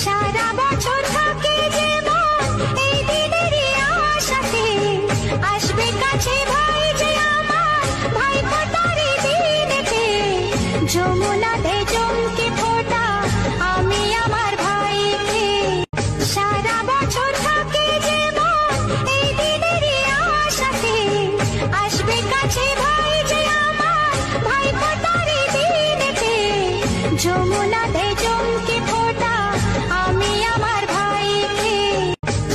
সারা বছর থাকে যে মন এই দিনেরই আশাতে, আসবে কাছে ভাই যে আমার, ভাই ফোঁটারই দিনেতে। যমুনাতে চমকে ফোঁটা আমি আমার ভাইকে, সারা বছর থাকে যে মন এই দিনেরই আশাতে, আসবে কাছে ভাই যে আমার, ভাই ফোঁটারই দিনেতে। যমুনাতে চমকে ফোঁটা আমি আমার ভাইকে,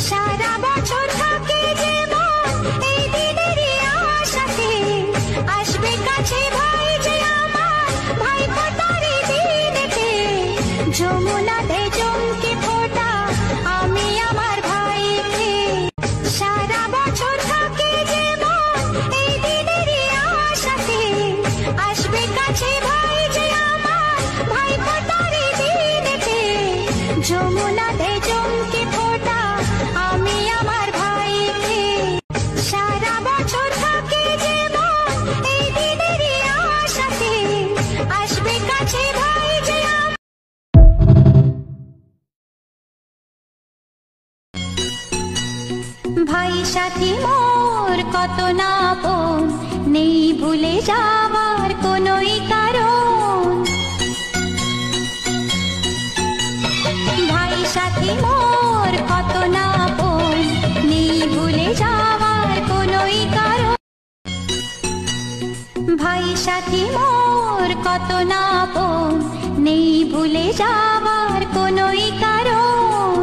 সারা বছর থাকে যে মন এই দিনেরই আশাতে, আসবে কাছে ভাই যে আমার, ভাই ফোঁটারই দিনেতে। যমুনাতে চমকে ফোঁটা আমি আমার ভাইকে, সারা বছর থাকে যে মন এই দিনেরই আশাতে, আসবে কাছে ভাই যে আমার, ভাই ফোঁটারই দিনেতে। যমুনাতে চমকে ফোঁটা আমি আমার ভাইকে, সারা বছর থাকে যে মন এই দিনেরই আশাতে, আসবে কাছে ভাই যে আমার। ভাই সাথী মোর কত না আপন, নেই ভুলে যাওয়ার কোনোই কারণ। ভাই সাথী মোর কত না আপন, নেই ভুলে যাওয়ার কোনোই কারণ। ভাই সাথী মোর কত না আপন, নেই ভুলে যাওয়ার কোনোই কারণ।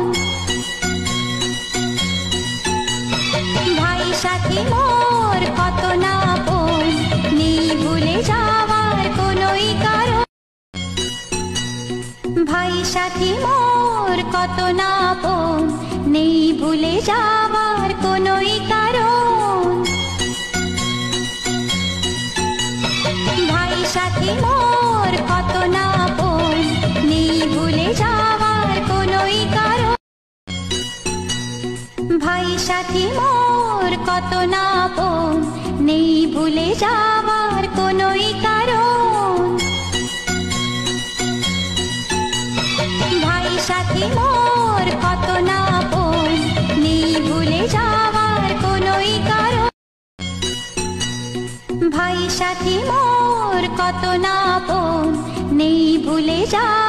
ভাই সাথী মোর কত না আপন, নেই ভুলে যাওয়ার কোনোই কারণ। ভাই সাথী মোর কত না আপন, নেই ভুলে যাওয়ার কোনোই কারণ। ভাই সাথী মোর কত না আপন, নেই ভুলে যাওয়ার কোনোই কারণ। ভাই সাথী মোর কত না আপন, নেই ভুলে যাওয়ার কোনোই কারণ। ভাই সাথী মোর কত না আপন, নেই ভুলে যাওয়ার কোনোই কারণ। ভাই সাথী মোর কত না আপন, নেই ভুলে যাওয়ার।